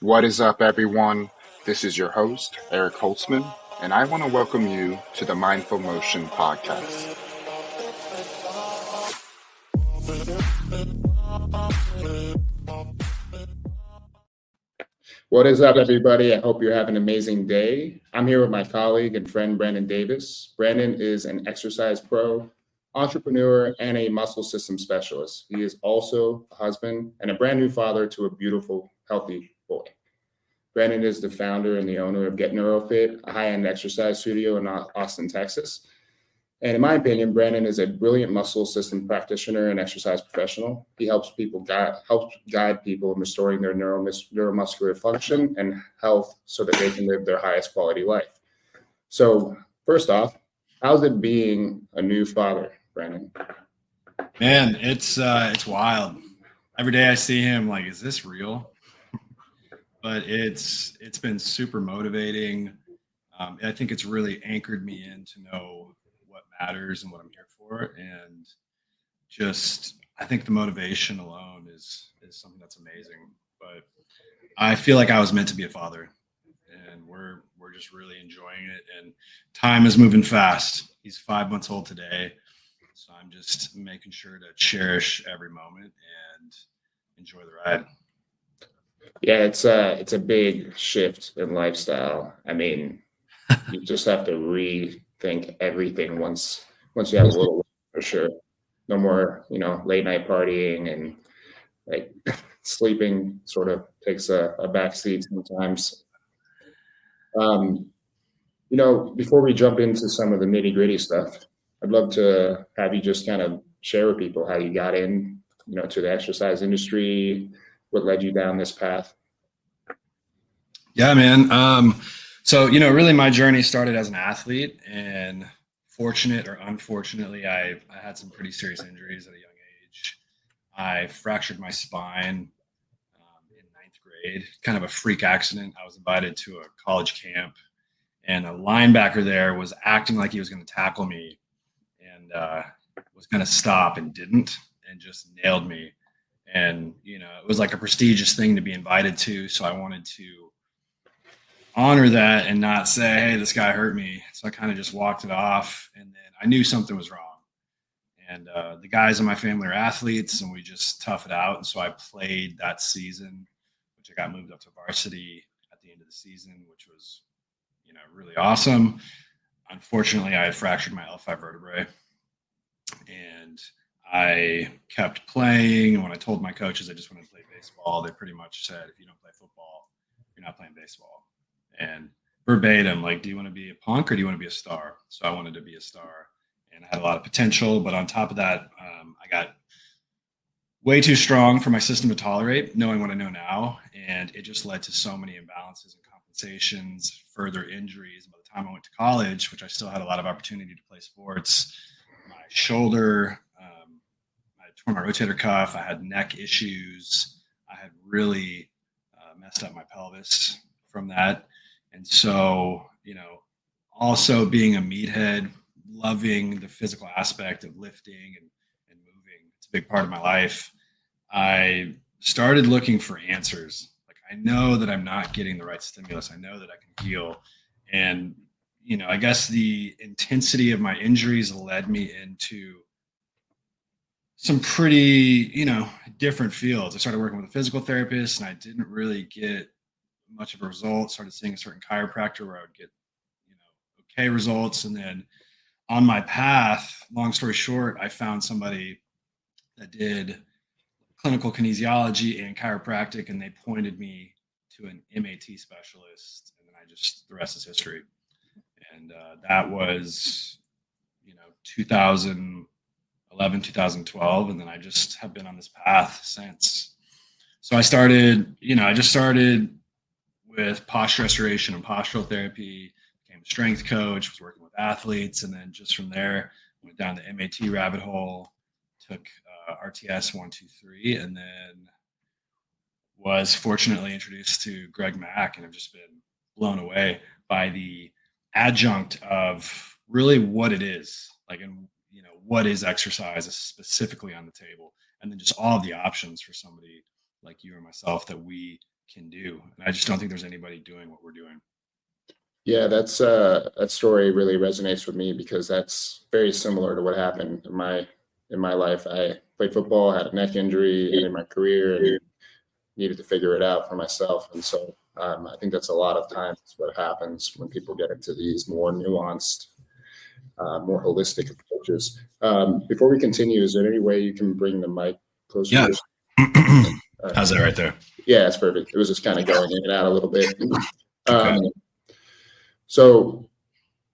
What is up, everyone? This is your host, Eric Holtzman, and I want to welcome you to the Mindful Motion podcast. What is up, everybody? I hope you're having an amazing day. I'm here with my colleague and friend, Brandon Davis. Brandon is an exercise pro, entrepreneur, and a muscle system specialist. He is also a husband and a brand new father to a beautiful, healthy boy. Brandon is the founder and the owner of Neuro, a high-end exercise studio in Austin, Texas. And in my opinion, Brandon is a brilliant muscle system practitioner and exercise professional. He helps guide people in restoring their neuromuscular function and health so that they can live their highest quality life. So first off, how's it being a new father, Brandon? Man, it's wild. Every day I see him, like, is this real? But it's been super motivating. I think it's really anchored me in to know what matters and what I'm here for. And just, I think the motivation alone is something that's amazing. But I feel like I was meant to be a father, and we're just really enjoying it. And time is moving fast. He's 5 months old today. So I'm just making sure to cherish every moment and enjoy the ride. Yeah, it's a big shift in lifestyle. I mean, you just have to rethink everything once you have a little one, for sure. No more, late night partying and like sleeping sort of takes a back seat sometimes. Before we jump into some of the nitty gritty stuff, I'd love to have you just kind of share with people how you got in, to the exercise industry, what led you down this path. Yeah, man. So, really my journey started as an athlete, and fortunate or unfortunately, I had some pretty serious injuries at a young age. I fractured my spine in ninth grade, kind of a freak accident. I was invited to a college camp, and a linebacker there was acting like he was going to tackle me and was going to stop and didn't, and just nailed me. And, it was like a prestigious thing to be invited to. So I wanted to honor that and not say, hey, this guy hurt me. So I kind of just walked it off, and then I knew something was wrong. And the guys in my family are athletes, and we just tough it out. And so I played that season, which I got moved up to varsity at the end of the season, which was, really awesome. Unfortunately, I had fractured my L5 vertebrae, and I kept playing. And when I told my coaches I just wanted to play baseball, they pretty much said, if you don't play football, you're not playing baseball. And verbatim, like, do you want to be a punk or do you want to be a star? So I wanted to be a star, and I had a lot of potential. But on top of that, I got way too strong for my system to tolerate, knowing what I know now. And it just led to so many imbalances and compensations, further injuries. By the time I went to college, which I still had a lot of opportunity to play sports, my shoulder, I tore my rotator cuff, I had neck issues, I had really messed up my pelvis from that. And so, also being a meathead, loving the physical aspect of lifting and moving, it's a big part of my life. I started looking for answers. Like, I know that I'm not getting the right stimulus. I know that I can heal. And, I guess the intensity of my injuries led me into some pretty, different fields. I started working with a physical therapist, and I didn't really get much of a result. Started seeing a certain chiropractor where I would get, okay results. And then on my path, long story short, I found somebody that did clinical kinesiology and chiropractic, and they pointed me to an MAT specialist. And then the rest is history. And that was, 2011, 2012. And then I just have been on this path since. So I started with posture restoration and postural therapy, became a strength coach, was working with athletes. And then just from there, went down the MAT rabbit hole, took RTS 123, and then was fortunately introduced to Greg Mack, and have just been blown away by the adjunct of really what it is, like, and what is exercise specifically on the table, and then just all of the options for somebody like you or myself that we can do. And I just don't think there's anybody doing what we're doing. Yeah, that story really resonates with me because that's very similar to what happened in my life. I played football, had a neck injury, ended my career, and needed to figure it out for myself. And so I think that's a lot of times what happens when people get into these more nuanced, more holistic approaches. Before we continue, is there any way you can bring the mic closer? Yeah. To How's that right there? Yeah, that's perfect. It was just kind of going in and out a little bit. Okay. So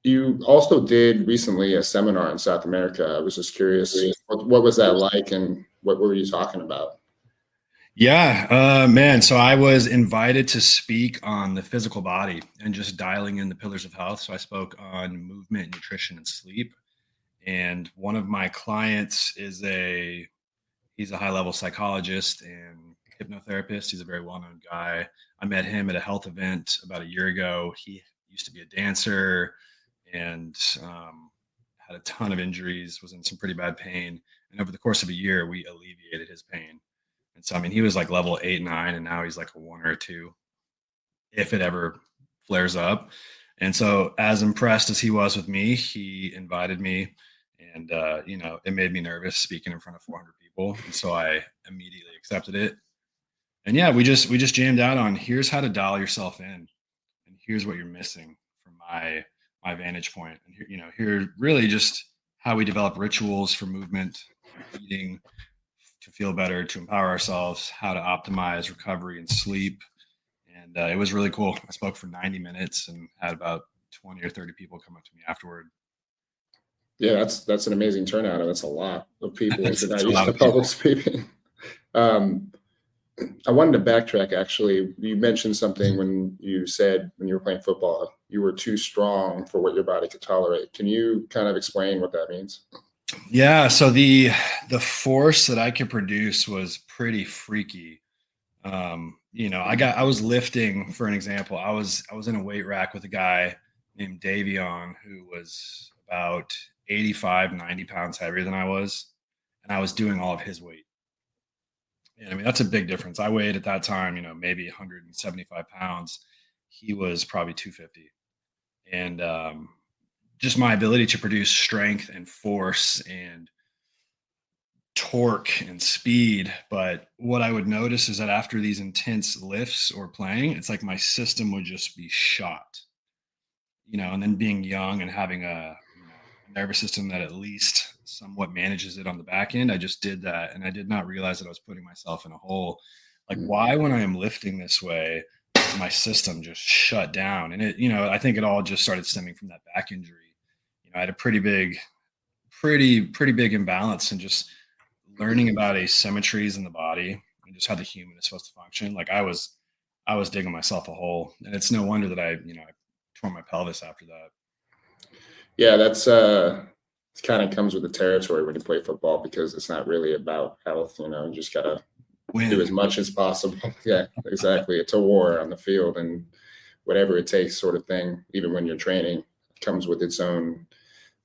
you also did recently a seminar in South America. I was just curious, what was that like, and what were you talking about? Yeah, man. So I was invited to speak on the physical body and just dialing in the pillars of health. So I spoke on movement, nutrition, and sleep. And one of my clients he's a high level psychologist and hypnotherapist. He's a very well known guy. I met him at a health event about a year ago. He used to be a dancer and had a ton of injuries, was in some pretty bad pain. And over the course of a year, we alleviated his pain. And so, I mean, he was like level 8, 9, and now he's like a 1 or 2 if it ever flares up. And so, as impressed as he was with me, he invited me, and it made me nervous speaking in front of 400 people. And so, I immediately accepted it. And yeah, we just jammed out on here's how to dial yourself in, and here's what you're missing from my vantage point. And here really just how we develop rituals for movement, for eating, to feel better, to empower ourselves, how to optimize recovery and sleep. And it was really cool. I spoke for 90 minutes and had about 20 or 30 people come up to me afterward. Yeah, that's an amazing turnout, and that's a lot of people if you're not It's a used lot to of people. public speaking. Um, I wanted to backtrack. Actually, you mentioned something when you said when you were playing football, you were too strong for what your body could tolerate. Can you kind of explain what that means? Yeah, so the force that I could produce was pretty freaky. I was lifting, for an example. I was in a weight rack with a guy named Davion who was about 85, 90 pounds heavier than I was, and I was doing all of his weight. And I mean, that's a big difference. I weighed at that time, maybe 175 pounds. He was probably 250. And just my ability to produce strength and force and torque and speed. But what I would notice is that after these intense lifts or playing, it's like my system would just be shot, and then being young and having a nervous system that at least somewhat manages it on the back end. I just did that. And I did not realize that I was putting myself in a hole. Like, why, when I am lifting this way, does my system just shut down? And I think it all just started stemming from that back injury. I had a pretty big imbalance and just learning about asymmetries in the body and just how the human is supposed to function. Like I was digging myself a hole, and it's no wonder that I tore my pelvis after that. Yeah, that's it kind of comes with the territory when you play football because it's not really about health, you just gotta do as much as possible. Yeah, exactly. It's a war on the field and whatever it takes sort of thing, even when you're training, comes with its own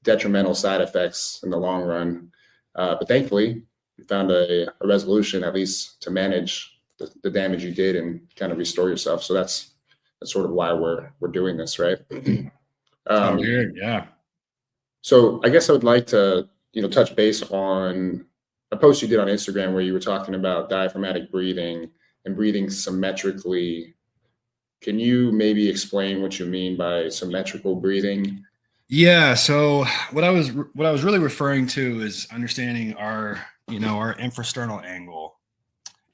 detrimental side effects in the long run. But thankfully, you found a resolution, at least to manage the damage you did and kind of restore yourself. So that's sort of why we're doing this, right? Oh, weird. Yeah. So I guess I would like to, touch base on a post you did on Instagram where you were talking about diaphragmatic breathing and breathing symmetrically. Can you maybe explain what you mean by symmetrical breathing? Yeah. So what I was really referring to is understanding our infrasternal angle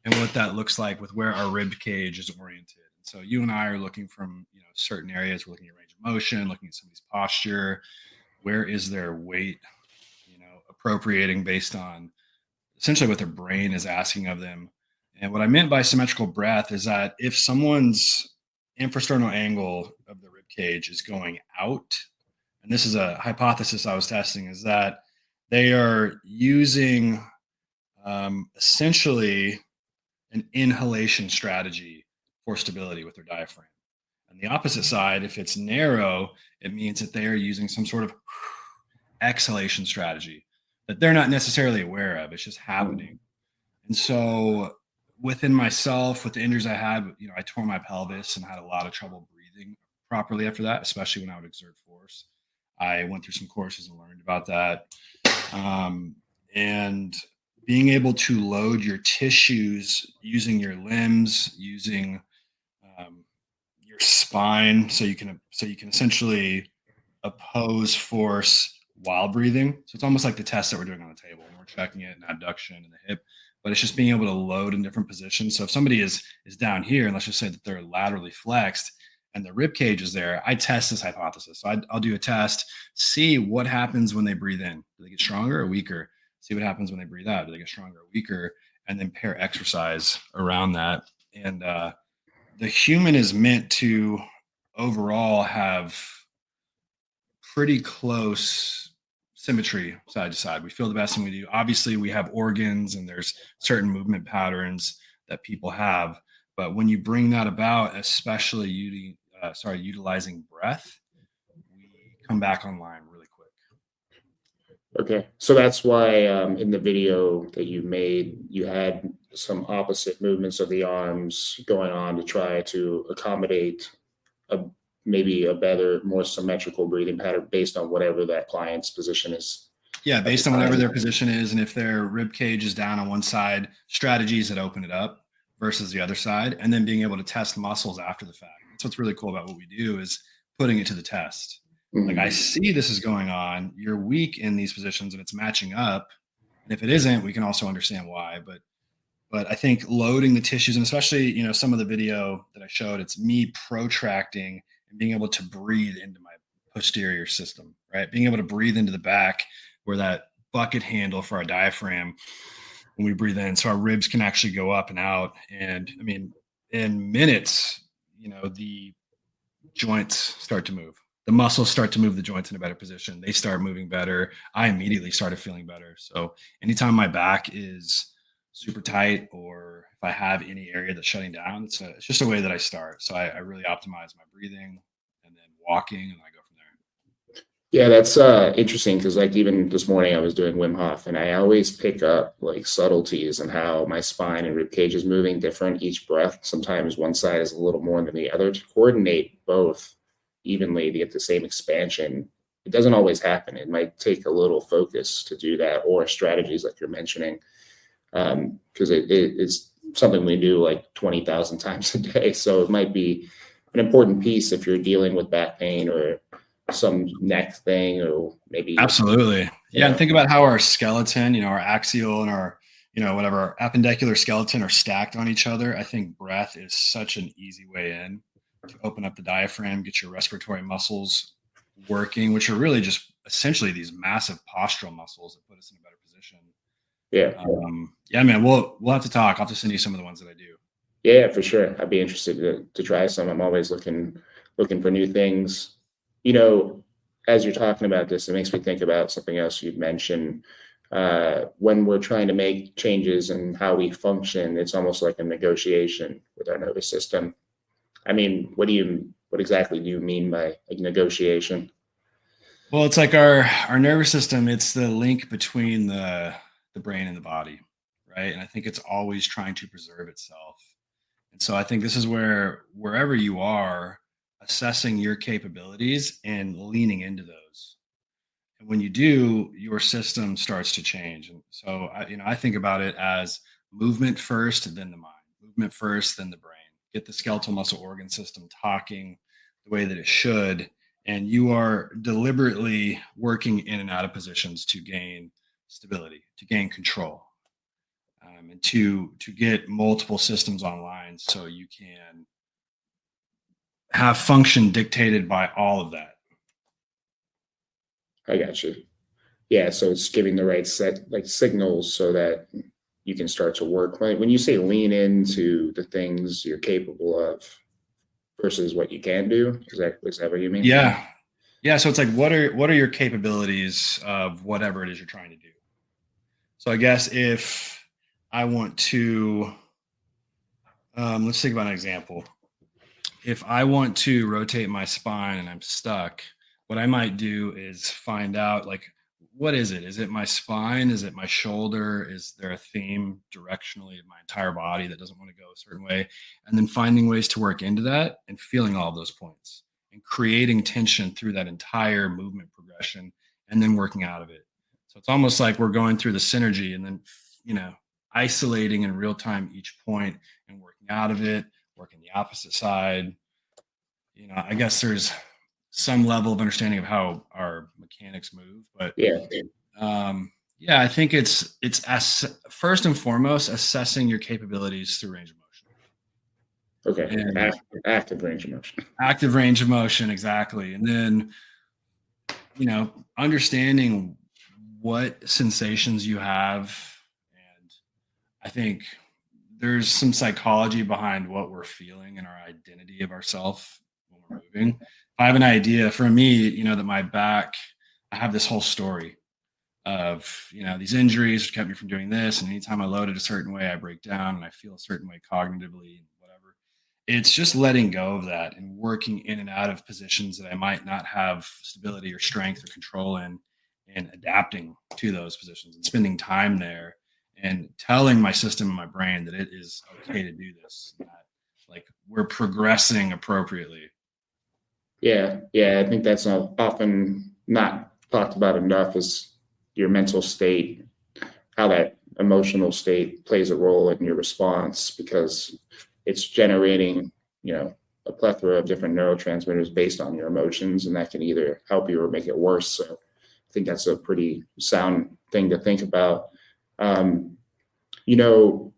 and what that looks like with where our rib cage is oriented. And so you and I are looking from certain areas. We're looking at range of motion, looking at somebody's posture. Where is their weight, appropriating based on essentially what their brain is asking of them. And what I meant by symmetrical breath is that if someone's infrasternal angle of the rib cage is going out, and this is a hypothesis I was testing, is that they are using essentially an inhalation strategy for stability with their diaphragm. And the opposite side, if it's narrow, it means that they are using some sort of exhalation strategy that they're not necessarily aware of. It's just happening. And so within myself, with the injuries I had, I tore my pelvis and had a lot of trouble breathing properly after that, especially when I would exert force. I went through some courses and learned about that. And being able to load your tissues using your limbs, using your spine, so you can essentially oppose force while breathing. So it's almost like the test that we're doing on the table. We're checking it in abduction and the hip, but it's just being able to load in different positions. So if somebody is down here, and let's just say that they're laterally flexed and the rib cage is there, I test this hypothesis. So I'll do a test, see what happens when they breathe in. Do they get stronger or weaker? See what happens when they breathe out. Do they get stronger or weaker? And then pair exercise around that. And the human is meant to overall have pretty close symmetry side to side. We feel the best when we do. Obviously, we have organs and there's certain movement patterns that people have. But when you bring that about, especially utilizing breath, we come back online really quick. Okay, so that's why in the video that you made, you had some opposite movements of the arms going on to try to accommodate maybe a better, more symmetrical breathing pattern based on whatever that client's position is. Yeah, based on whatever their position is, and if their rib cage is down on one side, strategies that open it up versus the other side, and then being able to test muscles after the fact. That's what's really cool about what we do, is putting it to the test. Like, I see this is going on. You're weak in these positions and it's matching up. And if it isn't, we can also understand why. But I think loading the tissues, and especially, some of the video that I showed, it's me protracting and being able to breathe into my posterior system, right? Being able to breathe into the back where that bucket handle for our diaphragm, when we breathe in, so our ribs can actually go up and out. And I mean, in minutes, the joints start to move. The muscles start to move the joints in a better position. They start moving better. I immediately started feeling better. So anytime my back is super tight, or if I have any area that's shutting down, it's just a way that I start. So I really optimize my breathing and then walking, and I go from there. Yeah, that's interesting, because like even this morning I was doing Wim Hof, and I always pick up like subtleties and how my spine and rib cage is moving different each breath. Sometimes one side is a little more than the other. To coordinate both evenly to get the same expansion, it doesn't always happen. It might take a little focus to do that, or strategies like you're mentioning, because it is something we do like 20,000 times a day. So it might be an important piece if you're dealing with back pain or some neck thing, or maybe. Absolutely. Yeah. And think about how our skeleton, our axial and our, whatever, our appendicular skeleton are stacked on each other. I think breath is such an easy way in to open up the diaphragm, get your respiratory muscles working, which are really just essentially these massive postural muscles that put us in a better position. Yeah. Yeah, man, we'll have to talk. I'll have to send you some of the ones that I do. Yeah, for sure. I'd be interested to try some. I'm always looking for new things. As you're talking about this, it makes me think about something else you'd mentioned. When we're trying to make changes in how we function, it's almost like a negotiation with our nervous system. I mean, what exactly do you mean by like negotiation? Well, it's like our nervous system. It's the link between the brain and the body, right? And I think it's always trying to preserve itself. And so I think this is where, wherever you are, assessing your capabilities and leaning into those. And when you do, your system starts to change. And so I think about it as movement first, then the mind. Movement first, then the brain. Get the skeletal muscle organ system talking the way that it should, and you are deliberately working in and out of positions to gain stability, to gain control, and to get multiple systems online, so you can have function dictated by all of that. I got you. Yeah, so it's giving the right set like signals so that you can start to work. When you say lean into the things you're capable of versus what you can do, is that what you mean? Yeah. So it's like, what are your capabilities of whatever it is you're trying to do? So I guess if I want to, let's think about an example. If I want to rotate my spine and I'm stuck, what I might do is find out, like, what is it? Is it my spine? Is it my shoulder? Is there a theme directionally of my entire body that doesn't want to go a certain way? And then finding ways to work into that and feeling all of those points and creating tension through that entire movement progression and then working out of it. So it's almost like we're going through the synergy and then, isolating in real time each point and working out of it, working the opposite side. I guess there's some level of understanding of how our mechanics move, but Yeah. yeah, I think it's as first and foremost assessing your capabilities through range of motion Okay. and Active range of motion. active range of motion, exactly. And then, understanding what sensations you have. And I think there's some psychology behind what we're feeling and our identity of ourself when we're moving. If I have an idea for me, that my back, I have this whole story of these injuries kept me from doing this, and anytime I load it a certain way I break down and I feel a certain way cognitively and whatever. It's just letting go of that and working in and out of positions that I might not have stability or strength or control in, and adapting to those positions and spending time there and telling my system and my brain that it is okay to do this, that like we're progressing appropriately. Yeah. I think that's often not talked about enough, is your mental state, how that emotional state plays a role in your response, because it's generating, a plethora of different neurotransmitters based on your emotions, and that can either help you or make it worse. So I think that's a pretty sound thing to think about. You know,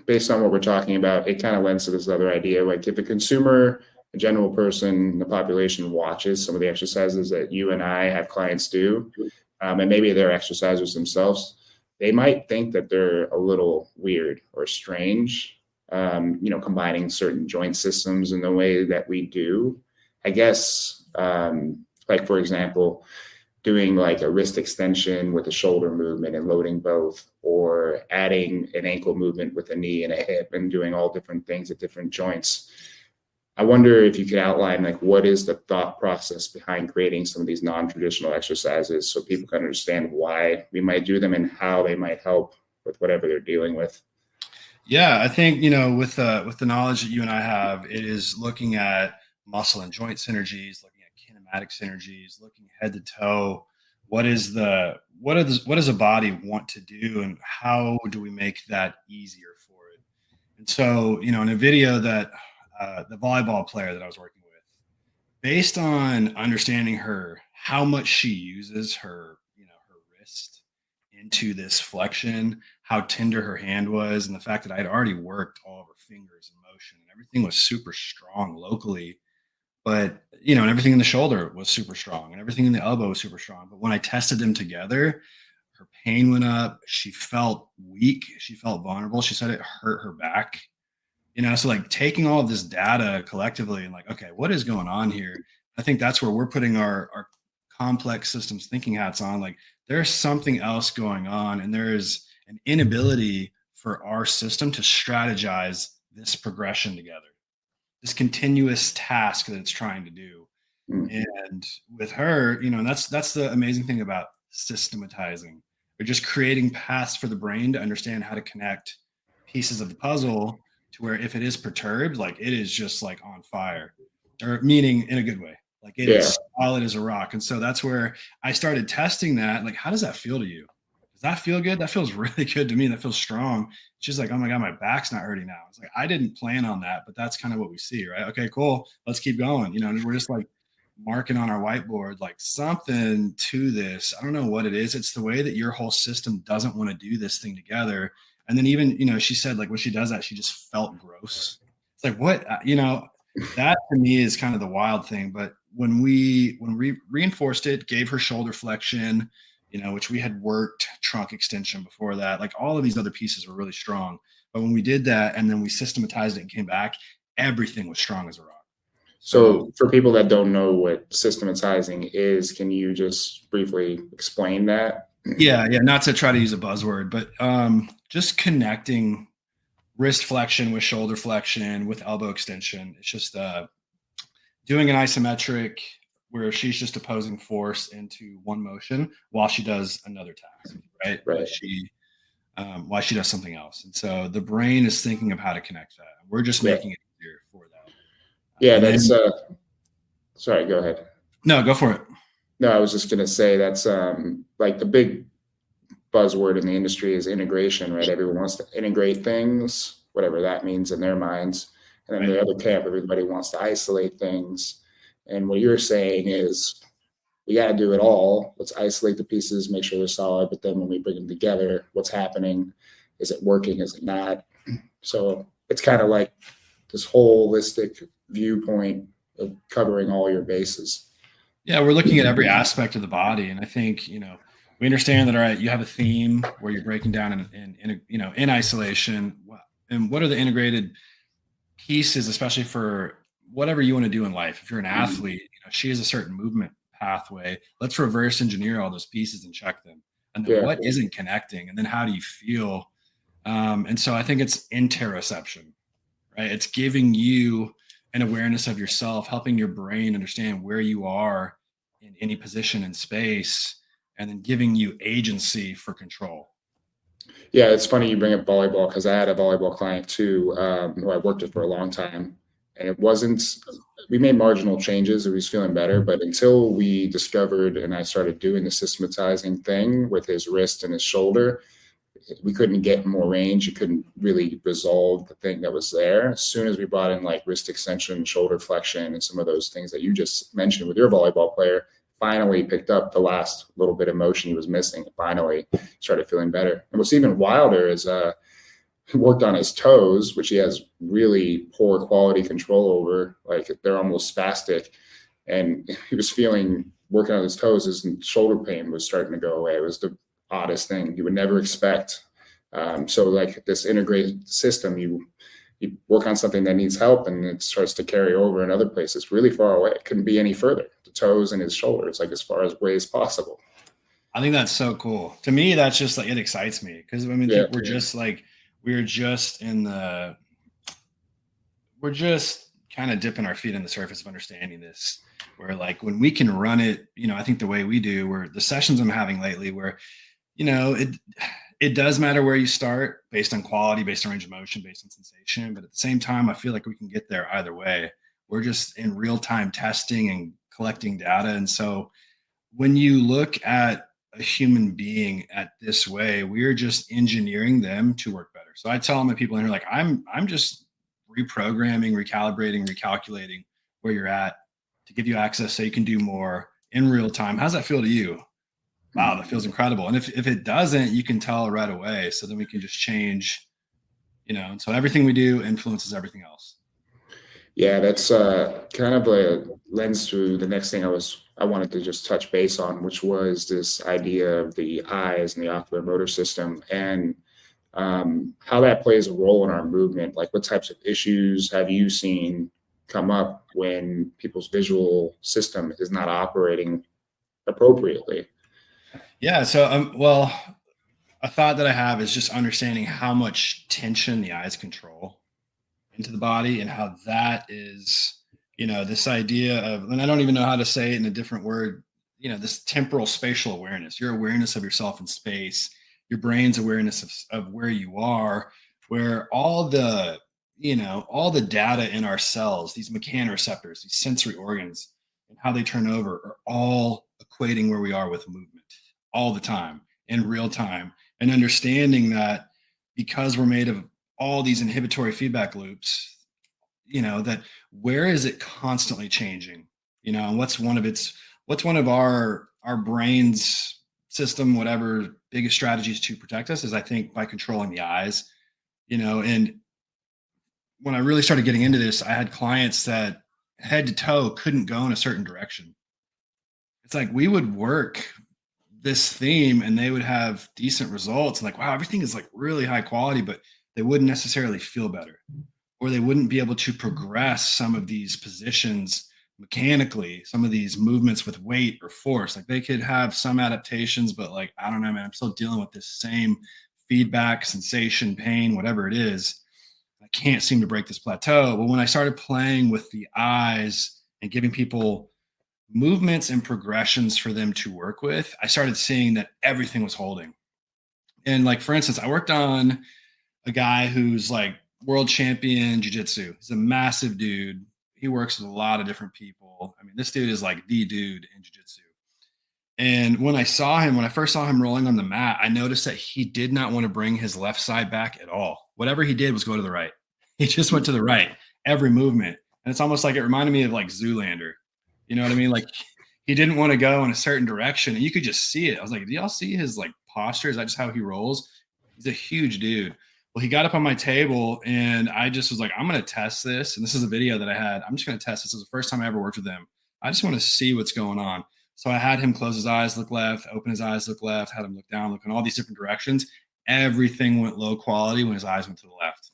based on what we're talking about, it kind of lends to this other idea. Like if a consumer, a general person, the population watches some of the exercises that you and I have clients do, and maybe they're exercisers themselves, they might think that they're a little weird or strange, combining certain joint systems in the way that we do. I guess, like for example, doing like a wrist extension with a shoulder movement and loading both, or adding an ankle movement with a knee and a hip and doing all different things at different joints. I wonder if you could outline like what is the thought process behind creating some of these non-traditional exercises so people can understand why we might do them and how they might help with whatever they're dealing with. Yeah, I think with the knowledge that you and I have, it is looking at muscle and joint synergies, looking at kinematic synergies, looking head to toe. What does a body want to do, and how do we make that easier for it? And so, in a video that the volleyball player that I was working with, based on understanding her, how much she uses her wrist into this flexion, how tender her hand was, and the fact that I'd already worked all of her fingers in motion and everything was super strong locally. But, and everything in the shoulder was super strong and everything in the elbow was super strong. But when I tested them together, her pain went up. She felt weak. She felt vulnerable. She said it hurt her back. So like taking all of this data collectively and like, okay, what is going on here? I think that's where we're putting our complex systems thinking hats on. Like there's something else going on, and there is an inability for our system to strategize this progression together, this continuous task that it's trying to do. And with her, that's the amazing thing about systematizing, or just creating paths for the brain to understand how to connect pieces of the puzzle to where if it is perturbed, like it is just like on fire, or meaning in a good way, like it is solid as a rock. And so that's where I started testing that. Like, how does that feel to you? Does that feel good? That feels really good to me. That feels strong. She's like, oh my God, my back's not hurting now. It's like, I didn't plan on that, but that's kind of what we see, right? Okay, cool. Let's keep going. And we're just like marking on our whiteboard, like something to this. I don't know what it is. It's the way that your whole system doesn't want to do this thing together. And then even, she said like when she does that, she just felt gross. It's like, what, that to me is kind of the wild thing. But when we reinforced it, gave her shoulder flexion, which we had worked trunk extension before that, like all of these other pieces were really strong. But when we did that and then we systematized it and came back, everything was strong as a rock. So for people that don't know what systematizing is, can you just briefly explain that? Yeah. Not to try to use a buzzword, but just connecting wrist flexion with shoulder flexion with elbow extension. It's just doing an isometric where she's just opposing force into one motion while she does another task, right? Right. While she does something else. And so the brain is thinking of how to connect that. We're just Yeah. making it easier for that. Yeah, And that's then, sorry, go ahead. no, go for it. No, I was just gonna say that's like the big buzzword in the industry is integration, right? Everyone wants to integrate things, whatever that means in their minds. And then Right. the other camp, everybody wants to isolate things. And what you're saying is we got to do it all. Let's isolate the pieces, make sure they're solid. But then when we bring them together, what's happening? Is it working? Is it not? So it's kind of like this holistic viewpoint of covering all your bases. Yeah, we're looking at every aspect of the body. And I think, we understand that, all right, you have a theme where you're breaking down in isolation. And what are the integrated pieces, especially for whatever you want to do in life? If you're an athlete, she has a certain movement pathway. Let's reverse engineer all those pieces and check them. And then what isn't connecting? And then how do you feel? And so I think it's interoception, right? It's giving you an awareness of yourself, helping your brain understand where you are in any position in space, and then giving you agency for control. Yeah, it's funny you bring up volleyball because I had a volleyball client too, who I worked with for a long time. And it wasn't, we made marginal changes. He was feeling better. But until we discovered and I started doing the systematizing thing with his wrist and his shoulder, we couldn't get more range. You couldn't really resolve the thing that was there. As soon as we brought in like wrist extension, shoulder flexion, and some of those things that you just mentioned with your volleyball player, finally picked up the last little bit of motion he was missing. Finally started feeling better. And what's even wilder is he worked on his toes, which he has really poor quality control over. Like they're almost spastic. And he was working on his toes, his shoulder pain was starting to go away. It was the oddest thing you would never expect. So like this integrated system, you work on something that needs help and it starts to carry over in other places really far away. It couldn't be any further. The toes and his shoulders, like as far away as possible. I think that's so cool. To me, that's just like, it excites me because we're just kind of dipping our feet in the surface of understanding this, where like when we can run it, I think the way we do, where the sessions I'm having lately, where, it does matter where you start based on quality, based on range of motion, based on sensation. But at the same time, I feel like we can get there either way. We're just in real time testing and collecting data. And so when you look at a human being at this way, we're just engineering them to work better. So I tell my people in here, like, I'm just reprogramming, recalibrating, recalculating where you're at to give you access so you can do more in real time. How's that feel to you? Wow, that feels incredible. And if it doesn't, you can tell right away. So then we can just change, and so everything we do influences everything else. Yeah, that's kind of a lens to the next thing I wanted to just touch base on, which was this idea of the eyes and the ocular motor system and how that plays a role in our movement. Like what types of issues have you seen come up when people's visual system is not operating appropriately? Yeah. So, a thought that I have is just understanding how much tension the eyes control into the body and how that is, this idea of, and I don't even know how to say it in a different word, this temporal spatial awareness, your awareness of yourself in space, your brain's awareness of where you are, where all the data in our cells, these mechanoreceptors, these sensory organs, and how they turn over are all equating where we are with movement all the time in real time, and understanding that because we're made of all these inhibitory feedback loops, that where is it constantly changing, and what's one of our brain's system, whatever biggest strategies to protect us is, I think, by controlling the eyes, and when I really started getting into this, I had clients that head to toe couldn't go in a certain direction. It's like we would work this theme and they would have decent results, like, wow, everything is like really high quality, but they wouldn't necessarily feel better, or they wouldn't be able to progress some of these positions mechanically, some of these movements with weight or force. Like they could have some adaptations, but like, I don't know, man, I'm still dealing with this same feedback, sensation, pain, whatever it is. I can't seem to break this plateau. But when I started playing with the eyes and giving people movements and progressions for them to work with, I started seeing that everything was holding. And like, for instance, I worked on a guy who's like world champion jiu-jitsu. He's a massive dude. He works with a lot of different people. I mean, this dude is like the dude in jiu-jitsu. And when I first saw him rolling on the mat, I noticed that he did not want to bring his left side back at all. Whatever he did was go to the right. He just went to the right every movement. And it's almost like it reminded me of like Zoolander. You know what I mean? Like he didn't want to go in a certain direction and you could just see it. I was like, do y'all see his like posture? Is that just how he rolls? He's a huge dude. Well, he got up on my table and I just was like, I'm going to test this. And this is a video that I had. I'm just going to test this. This is the first time I ever worked with him. I just want to see what's going on. So I had him close his eyes, look left, open his eyes, look left, had him look down, look in all these different directions. Everything went low quality when his eyes went to the left.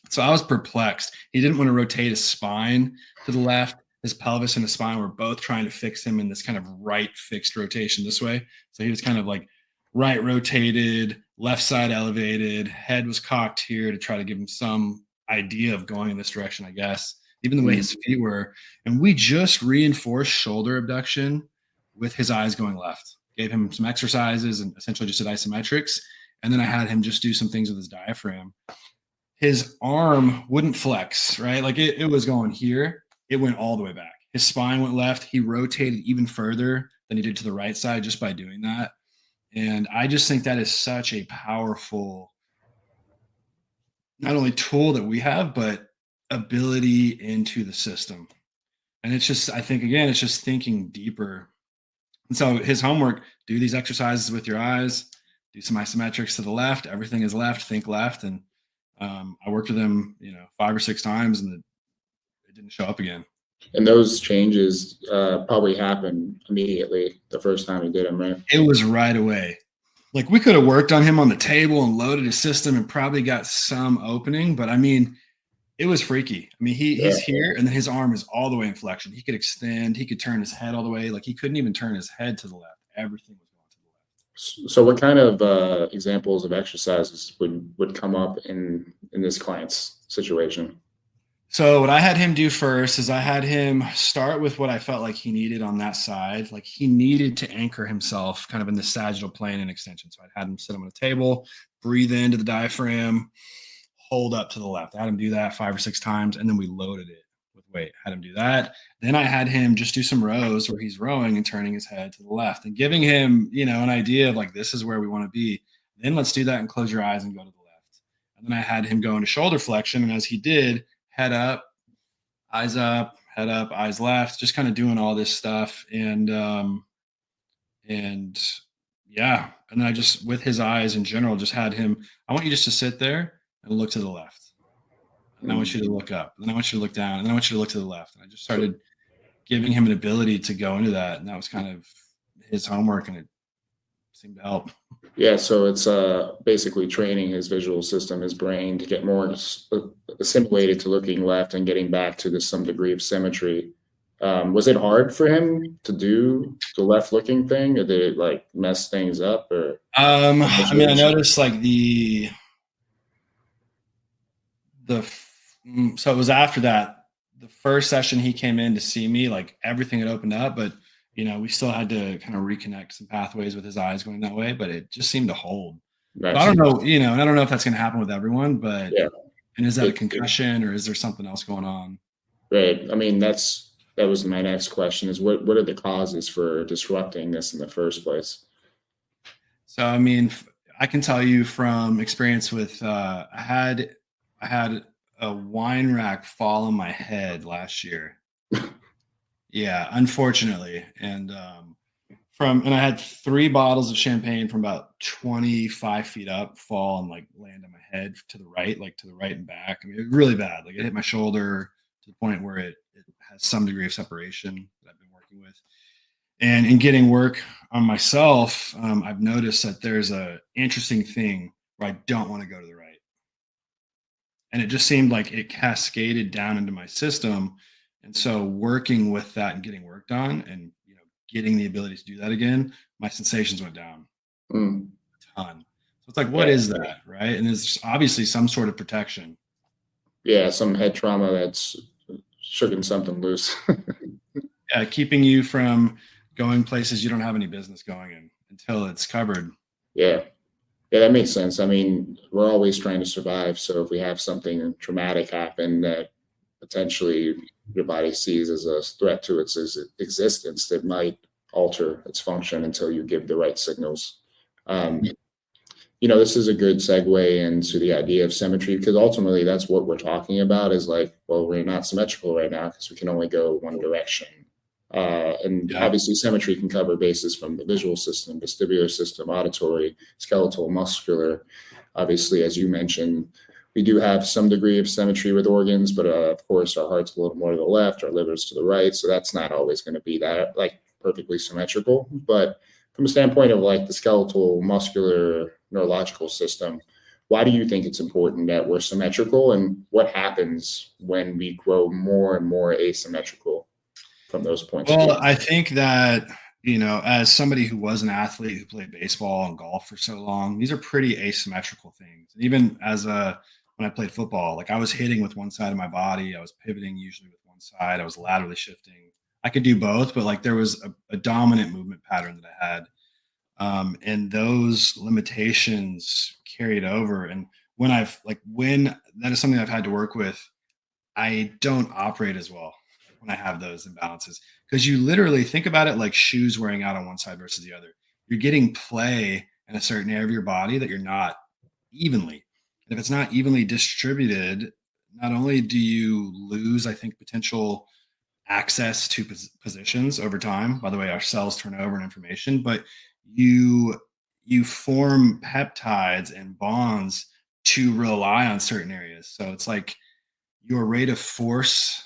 So I was perplexed. He didn't want to rotate his spine to the left. His pelvis and his spine were both trying to fix him in this kind of right fixed rotation this way. So he was kind of like right rotated, left side elevated, head was cocked here to try to give him some idea of going in this direction, I guess, even the way his feet were. And we just reinforced shoulder abduction with his eyes going left. Gave him some exercises and essentially just did isometrics. And then I had him just do some things with his diaphragm. His arm wouldn't flex, right? Like it was going here. It went all the way back. His spine went left. He rotated even further than he did to the right side just by doing that. And I just think that is such a powerful, not only tool that we have, but ability into the system. And it's just, I think, again, it's just thinking deeper. And so his homework, do these exercises with your eyes, do some isometrics to the left. Everything is left, think left. And I worked with him, 5 or 6 times and it didn't show up again. And those changes probably happened immediately the first time you did them, right? It was right away. Like we could have worked on him on the table and loaded his system and probably got some opening, but I mean, it was freaky. I mean, he's here and then his arm is all the way in flexion. He could extend, he could turn his head all the way. Like he couldn't even turn his head to the left. Everything was going to the left. So what kind of examples of exercises would come up in this client's situation? So what I had him do first is I had him start with what I felt like he needed on that side. Like he needed to anchor himself kind of in the sagittal plane and extension. So I had him sit him on a table, breathe into the diaphragm, hold up to the left. I had him do that 5 or 6 times, and then we loaded it with weight. Had him do that. Then I had him just do some rows where he's rowing and turning his head to the left and giving him, an idea of like, this is where we want to be. Then let's do that and close your eyes and go to the left. And then I had him go into shoulder flexion. And as he did, head up, eyes left, just kind of doing all this stuff. And yeah. And then I just, with his eyes in general, just had him, I want you just to sit there and look to the left. And I want you to look up. And then I want you to look down. And then I want you to look to the left. And I just started giving him an ability to go into that. And that was kind of his homework, and it seemed to help. Yeah, so it's basically training his visual system, his brain, to get more assimilated to looking left and getting back to some degree of symmetry. Was it hard for him to do the left looking thing, or did it like mess things up? Or I mean, I noticed like so it was after that, the first session he came in to see me, like everything had opened up, but we still had to kind of reconnect some pathways with his eyes going that way, but it just seemed to hold. So I don't know, and I don't know if that's going to happen with everyone, but yeah. And is that a concussion or is there something else going on? Right. I mean, that was my next question, is what are the causes for disrupting this in the first place? So, I mean, I can tell you from experience with, I had a wine rack fall on my head last year. Yeah, unfortunately. And I had 3 bottles of champagne from about 25 feet up fall and like land on my head to the right and back. I mean, it was really bad. Like it hit my shoulder to the point where it has some degree of separation that I've been working with. And in getting work on myself, I've noticed that there's a interesting thing where I don't want to go to the right. And it just seemed like it cascaded down into my system. And so working with that and getting work done and getting the ability to do that again, my sensations went down a ton. So it's like, what is that, right? And there's obviously some sort of protection. Yeah, some head trauma that's shaking something loose. keeping you from going places you don't have any business going in until it's covered. Yeah. Yeah, that makes sense. I mean, we're always trying to survive. So if we have something traumatic happen that potentially your body sees as a threat to its existence, that might alter its function until you give the right signals. Um, this is a good segue into the idea of symmetry, because ultimately that's what we're talking about is like, well, we're not symmetrical right now because we can only go one direction. And Yeah. obviously symmetry can cover bases from the visual system, vestibular system, auditory, skeletal, muscular. Obviously, as you mentioned, we do have some degree of symmetry with organs, but of course our heart's a little more to the left, our liver's to the right. So that's not always going to be that like perfectly symmetrical. But from a standpoint of like the skeletal, muscular, neurological system, why do you think it's important that we're symmetrical, and what happens when we grow more and more asymmetrical from those points of view? Well, I think that, as somebody who was an athlete who played baseball and golf for so long, these are pretty asymmetrical things. And even when I played football, like I was hitting with one side of my body, I was pivoting usually with one side, I was laterally shifting. I could do both, but like there was a dominant movement pattern that I had. And those limitations carried over. And when that is something I've had to work with, I don't operate as well when I have those imbalances, because you literally think about it like shoes wearing out on one side versus the other. You're getting play in a certain area of your body that you're not evenly. And if it's not evenly distributed, not only do you lose, I think, potential access to positions over time. By the way, our cells turn over in information, but you you form peptides and bonds to rely on certain areas. So it's like your rate of force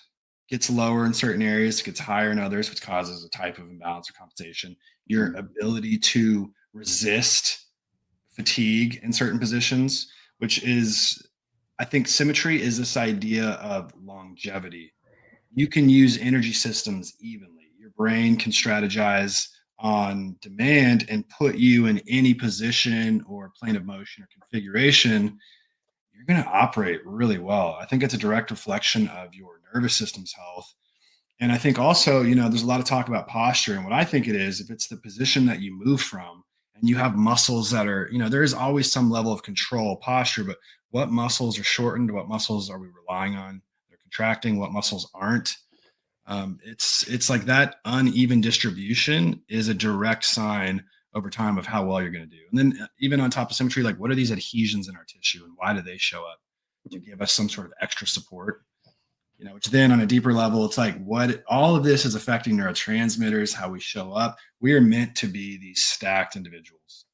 gets lower in certain areas, gets higher in others, which causes a type of imbalance or compensation. Your ability to resist fatigue in certain positions, which is, I think, symmetry is this idea of longevity. You can use energy systems evenly. Your brain can strategize on demand and put you in any position or plane of motion or configuration. You're going to operate really well. I think it's a direct reflection of your nervous system's health. And I think also, there's a lot of talk about posture. And what I think it is, if it's the position that you move from and you have muscles that are, there is always some level of control posture, but what muscles are shortened? What muscles are we relying on? They're contracting. What muscles aren't? It's like that uneven distribution is a direct sign over time of how well you're going to do. And then even on top of symmetry, like what are these adhesions in our tissue and why do they show up? To give us some sort of extra support, which then on a deeper level, it's like what all of this is affecting neurotransmitters, how we show up. We are meant to be these stacked individuals,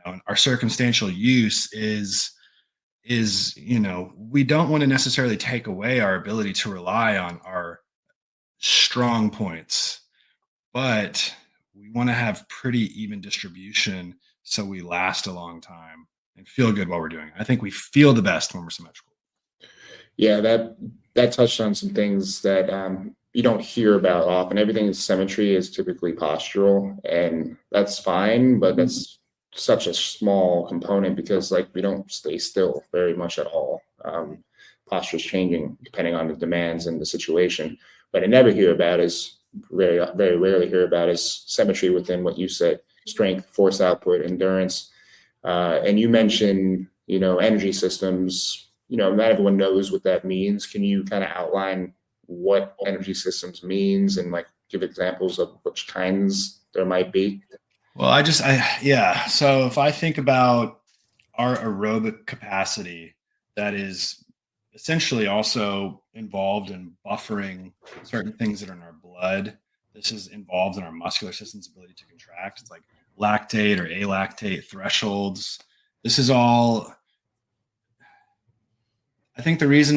and our circumstantial use is we don't want to necessarily take away our ability to rely on our strong points, but we want to have pretty even distribution so we last a long time and feel good while we're doing it. I think we feel the best when we're symmetrical. Yeah, that touched on some things that you don't hear about often. Everything in symmetry is typically postural, and that's fine, but that's such a small component because like we don't stay still very much at all. Posture is changing depending on the demands and the situation. But I never hear about is very, very rarely hear about is symmetry within what you said: strength, force output, endurance. And you mentioned, energy systems. Not everyone knows what that means. Can you kind of outline what energy systems means and like give examples of which kinds there might be? Well, yeah. So if I think about our aerobic capacity, that is essentially also involved in buffering certain things that are in our blood. This is involved in our muscular system's ability to contract. It's like lactate or alactate thresholds. This is all, I think the reason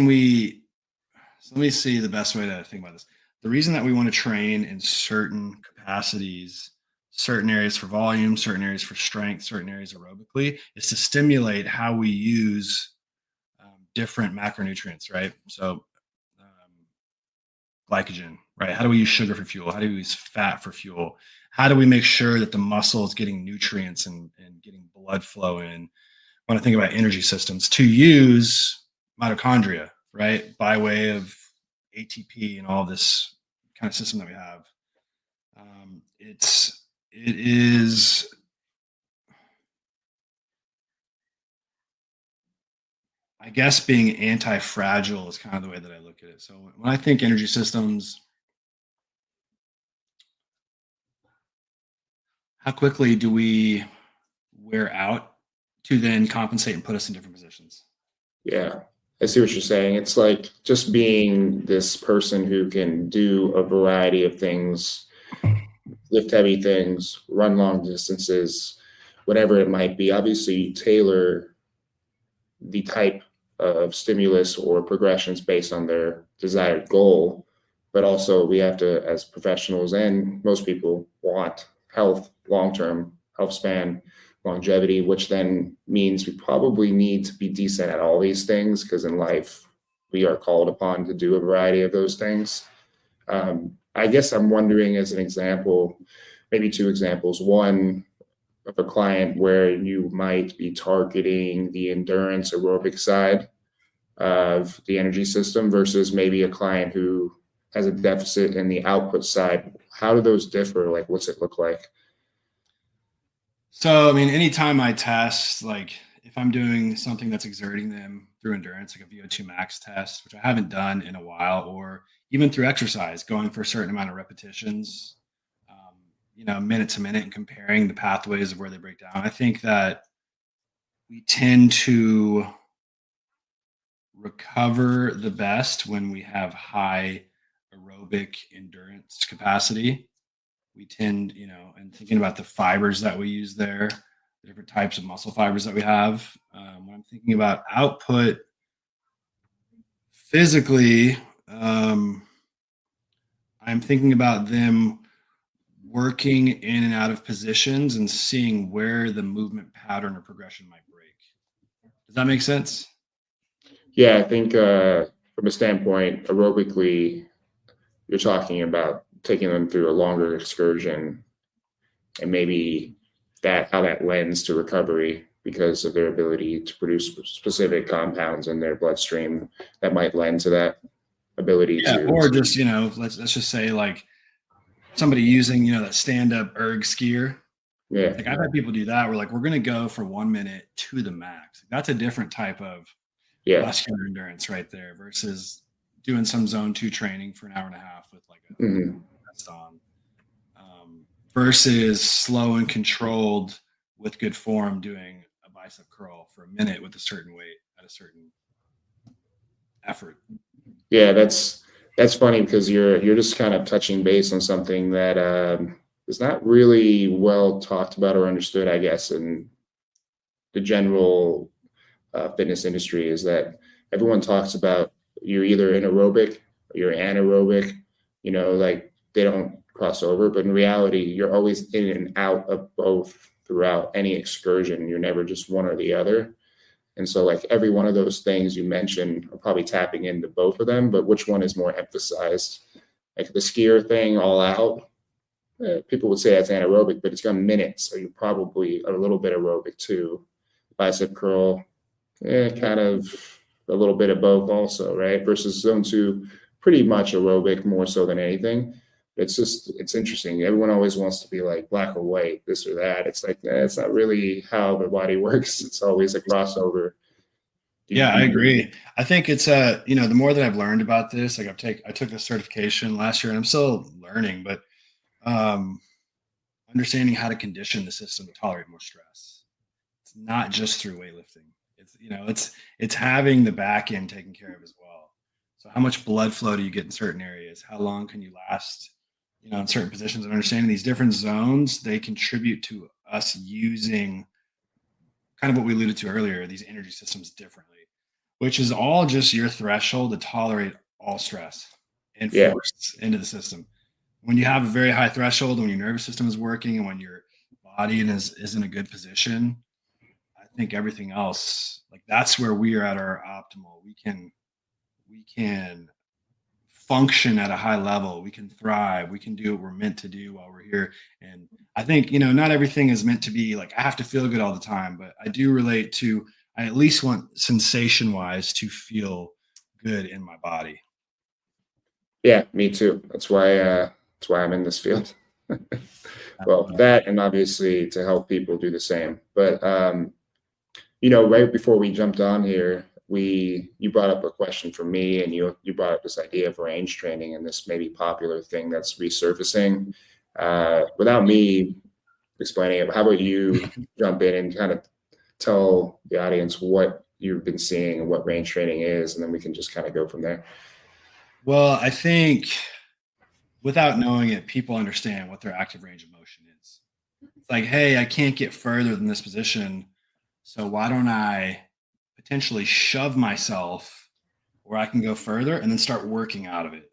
so let me see the best way to think about this. The reason that we want to train in certain capacities, certain areas for volume, certain areas for strength, certain areas aerobically, is to stimulate how we use different macronutrients, right? So glycogen, right? How do we use sugar for fuel? How do we use fat for fuel? How do we make sure that the muscle is getting nutrients and getting blood flow in? When I think about energy systems, to use mitochondria, right, by way of ATP and all this kind of system that we have. It is, I guess, being anti-fragile is kind of the way that I look at it. So when I think energy systems, how quickly do we wear out to then compensate and put us in different positions? Yeah, I see what you're saying. It's like just being this person who can do a variety of things, lift heavy things, run long distances, whatever it might be. Obviously, you tailor the type of stimulus or progressions based on their desired goal. But also, we have to, as professionals and most people, want health, long term health span, longevity, which then means we probably need to be decent at all these things because in life, we are called upon to do a variety of those things. I guess I'm wondering, as an example, maybe two examples. One, of a client where you might be targeting the endurance aerobic side of the energy system versus maybe a client who has a deficit in the output side. How do those differ? Like, what's it look like? So, I mean, anytime I test, like if I'm doing something that's exerting them through endurance, like a VO2 max test, which I haven't done in a while, or even through exercise, going for a certain amount of repetitions, minute to minute and comparing the pathways of where they break down, I think that we tend to recover the best when we have high aerobic endurance capacity. We tend, and thinking about the fibers that we use there, the different types of muscle fibers that we have. When I'm thinking about output physically, I'm thinking about them working in and out of positions and seeing where the movement pattern or progression might break. Does that make sense? Yeah, I think from a standpoint, aerobically, you're talking about taking them through a longer excursion and maybe that how that lends to recovery because of their ability to produce specific compounds in their bloodstream that might lend to that ability Yeah, to. or just let's just say like somebody using that stand up erg skier. Yeah, Like I've had people do that. We're going to go for 1 minute to the max. That's a different type of yeah. muscular endurance right there versus doing some zone 2 training for an hour and a half with like a Hmm. vest on, versus slow and controlled with good form doing a bicep curl for a minute with a certain weight at a certain effort. Yeah, that's funny because you're just kind of touching base on something that is not really well talked about or understood, I guess, in the general fitness industry. Is that everyone talks about you're either in aerobic or you're anaerobic, like they don't cross over, but in reality, you're always in and out of both throughout any excursion. You're never just one or the other. And so, like every one of those things you mentioned are probably tapping into both of them, but which one is more emphasized? Like the skier thing, all out, people would say that's anaerobic, but it's got minutes, so you're probably a little bit aerobic too. Bicep curl, kind of a little bit of both, also, right? Versus zone two, pretty much aerobic more so than anything. It's interesting. Everyone always wants to be like black or white, this or that. It's like, it's not really how the body works. It's always a crossover. Yeah, I agree. I think it's the more that I've learned about this, like I took the certification last year and I'm still learning, but um understanding how to condition the system to tolerate more stress. It's not just through weightlifting. It's having the back end taken care of as well. So how much blood flow do you get in certain areas? How long can you last, in certain positions, and understanding these different zones, they contribute to us using kind of what we alluded to earlier, these energy systems differently, which is all just your threshold to tolerate all stress and Yeah, force into the system. When you have a very high threshold, when your nervous system is working and when your body is in a good position, I think everything else, like that's where we are at our optimal. We can function at a high level. We can thrive. We can do what we're meant to do while we're here. And I think, not everything is meant to be like, I have to feel good all the time, but I do relate to, I at least want sensation wise to feel good in my body. Yeah, me too. That's why I'm in this field. Well, that and obviously to help people do the same. But right before we jumped on here, you brought up a question for me, and you brought up this idea of range training and this maybe popular thing that's resurfacing. Without me explaining it, how about you jump in and kind of tell the audience what you've been seeing and what range training is, and then we can just kind of go from there. Well, I think without knowing it, people understand what their active range of motion is. It's like, hey, I can't get further than this position. So why don't I potentially shove myself where I can go further and then start working out of it?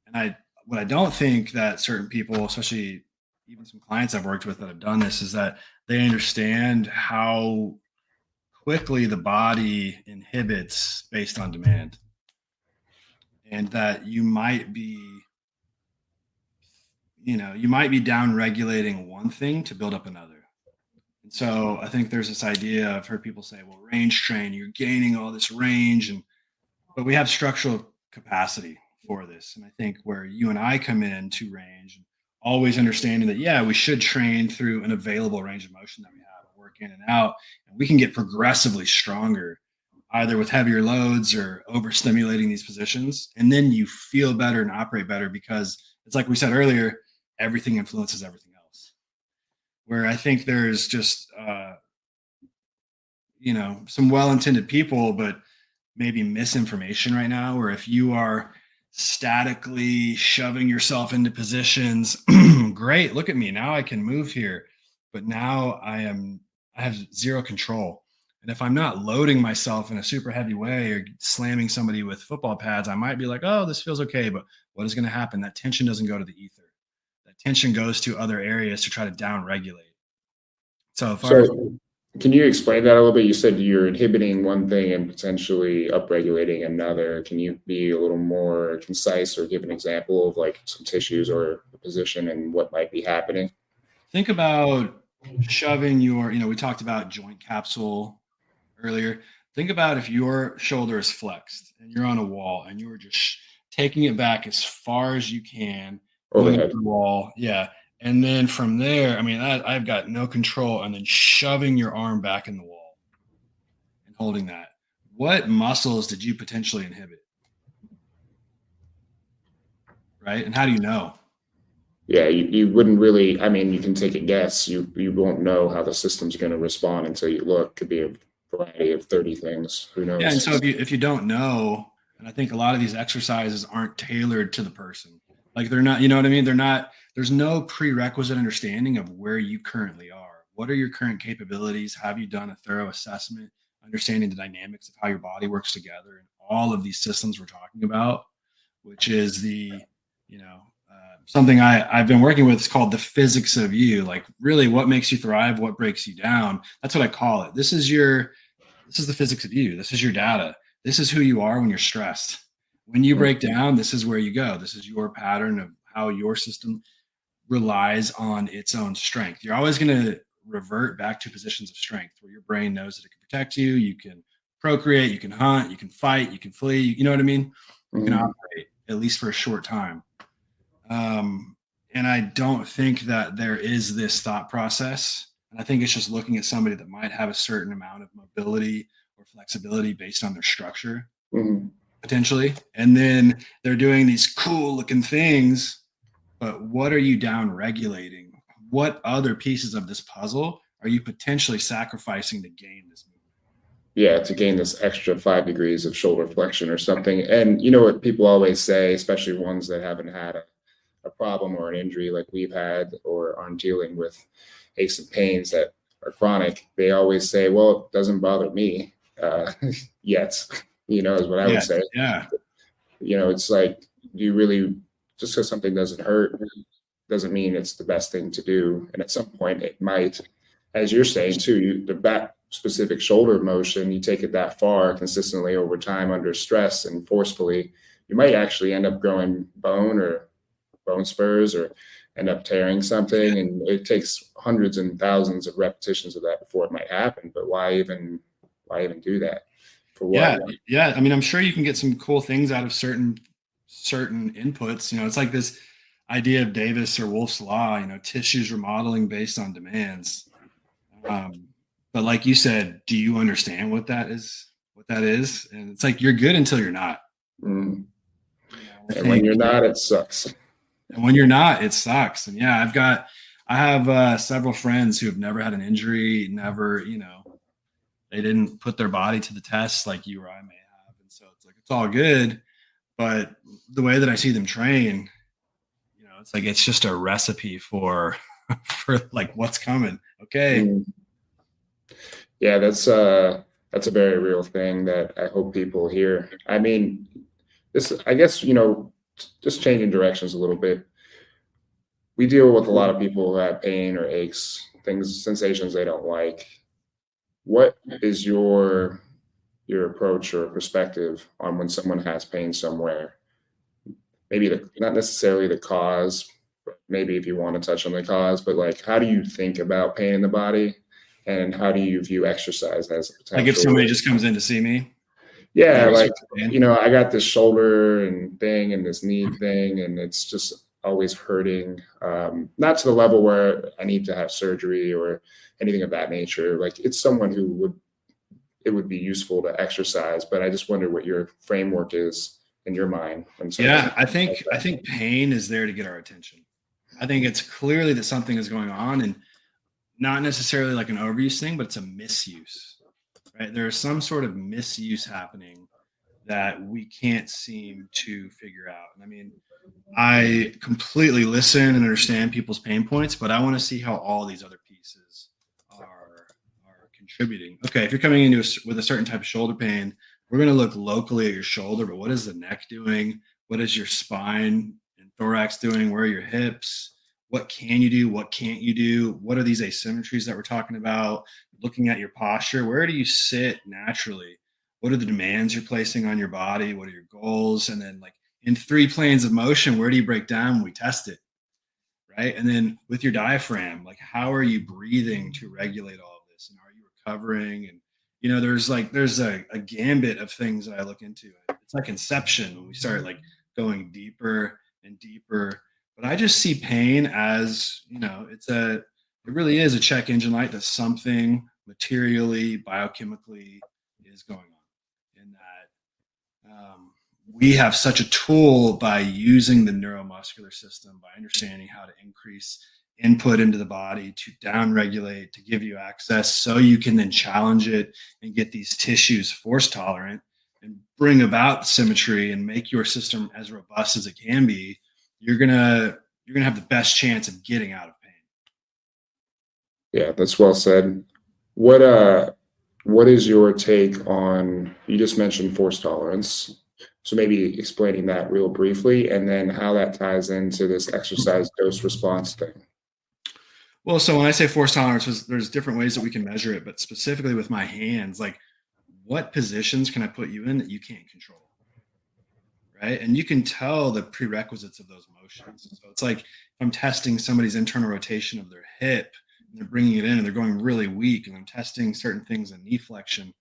And what I don't think that certain people, especially even some clients I've worked with that have done this, is that they understand how quickly the body inhibits based on demand. And that you might be down regulating one thing to build up another. And so I think there's this idea, I've heard people say, well, range train, you're gaining all this range, but we have structural capacity for this. And I think where you and I come in to range, always understanding that, yeah, we should train through an available range of motion that we have, work in and out, and we can get progressively stronger, either with heavier loads or overstimulating these positions. And then you feel better and operate better because it's like we said earlier, everything influences everything else. Where I think there's just, some well-intended people, but maybe misinformation right now, where if you are statically shoving yourself into positions, great, look at me, now I can move here, but now I have zero control. And if I'm not loading myself in a super heavy way or slamming somebody with football pads, I might be like, oh, this feels okay. But what is going to happen? That tension doesn't go to the ether. That tension goes to other areas to try to down regulate. So if I was, So, can you explain that a little bit? You said you're inhibiting one thing and potentially upregulating another. Can you be a little more concise or give an example of like some tissues or the position and what might be happening? think about shoving we talked about joint capsule earlier. Think about if your shoulder is flexed and you're on a wall and you're just taking it back as far as you can, going into Overhead. the wall. Yeah. And then from there, I've got no control, and then shoving your arm back in the wall and holding that. What muscles did you potentially inhibit? Right. And how do you know? Yeah, you wouldn't really, I mean, you can take a guess. You won't know how the system's going to respond until you look. Could be a variety of 30 things. Who Yeah. And knows? so if you don't know, and I think a lot of these exercises aren't tailored to the person. Like they're not, you know what I mean? They're not, there's no prerequisite understanding of where you currently are. What are your current capabilities? Have you done a thorough assessment, understanding the dynamics of how your body works together and all of these systems we're talking about, which is something I've been working with is called the physics of you. Like really what makes you thrive, what breaks you down. That's what I call it. This is the physics of you. This is your data. This is who you are when you're stressed. When you break down, this is where you go. This is your pattern of how your system relies on its own strength. You're always going to revert back to positions of strength where your brain knows that it can protect you. You can procreate, you can hunt, you can fight, you can flee. You know what I mean? You can Mhm. operate at least for a short time. And I don't think that there is this thought process. And I think it's just looking at somebody that might have a certain amount of mobility or flexibility based on their structure, Mhm. potentially. And then they're doing these cool looking things, but what are you down regulating? What other pieces of this puzzle are you potentially sacrificing to gain this movement? Yeah, to gain this extra 5 degrees of shoulder flexion or something. And you know what people always say, especially ones that haven't had a problem or an injury like we've had or aren't dealing with aches and pains that are chronic, they always say, well, it doesn't bother me yet, is what I would Yeah. say. Yeah. It's like, you really, just because something doesn't hurt doesn't mean it's the best thing to do. And at some point, it might, as you're saying too, the back specific shoulder motion, you take it that far consistently over time under stress and forcefully, you might actually end up growing bone or bone spurs or end up tearing something. And it takes hundreds and thousands of repetitions of that before it might happen. But why even do that? For what? Yeah, yeah. I'm sure you can get some cool things out of certain certain inputs. It's like this idea of Davis or Wolff's law, tissues remodeling based on demands. But like you said, do you understand what that is? And it's like, you're good until you're not. Mm. I And when think, you're not, it sucks. and when you're not, it sucks. And yeah, I have several friends who have never had an injury, never, they didn't put their body to the test like you or I may have. And so it's like, it's all good. But the way that I see them train, it's like, it's just a recipe for, for like what's coming. Okay. Mm. Yeah, that's a very real thing that I hope people hear. I mean, I guess, just changing directions a little bit. We deal with a lot of people who have pain or aches, things, sensations they don't like. What is your approach or perspective on when someone has pain somewhere? Maybe not necessarily the cause, but maybe if you want to touch on the cause, but like, how do you think about pain in the body, and how do you view exercise as a Like if potential? somebody just comes in to see me. Yeah, Maybe like, start pain. I got this shoulder and thing and this knee thing, and it's just always hurting. Not to the level where I need to have surgery or anything of that nature. Like, it's someone it would be useful to exercise, but I just wonder what your framework is in your mind when something Yeah, I like think I that. think pain is there to get our attention. I think it's clearly that something is going on, and not necessarily like an overuse thing, but it's a misuse. Right? There is some sort of misuse happening that we can't seem to figure out. And I mean, I completely listen and understand people's pain points, but I want to see how all these other pieces are contributing. Okay, if you're coming into with a certain type of shoulder pain, we're going to look locally at your shoulder, but what is the neck doing? What is your spine and thorax doing? Where are your hips? What can you do? What can't you do? What are these asymmetries that we're talking about? Looking at your posture, where do you sit naturally? What are the demands you're placing on your body? What are your goals? And then, like, in 3 planes of motion, where do you break down when we test it? Right. And then with your diaphragm, like, how are you breathing to regulate all of this? And are you recovering? And, there's a gambit of things that I look into. It's like Inception when we start like going deeper and deeper. But I just see pain as, it really is a check engine light that something materially, biochemically is going on in that. We have such a tool by using the neuromuscular system, by understanding how to increase input into the body, to down regulate, to give you access so you can then challenge it and get these tissues force tolerant and bring about symmetry and make your system as robust as it can be. You're gonna have the best chance of getting out of pain. Yeah, that's well said. What is your take on, you just mentioned force tolerance. So maybe explaining that real briefly, and then how that ties into this exercise dose response thing. Well, so when I say force tolerance, there's different ways that we can measure it, but specifically with my hands, like, what positions can I put you in that you can't control? Right. And you can tell the prerequisites of those motions. So it's like, if I'm testing somebody's internal rotation of their hip and they're bringing it in and they're going really weak, and I'm testing certain things in knee flexion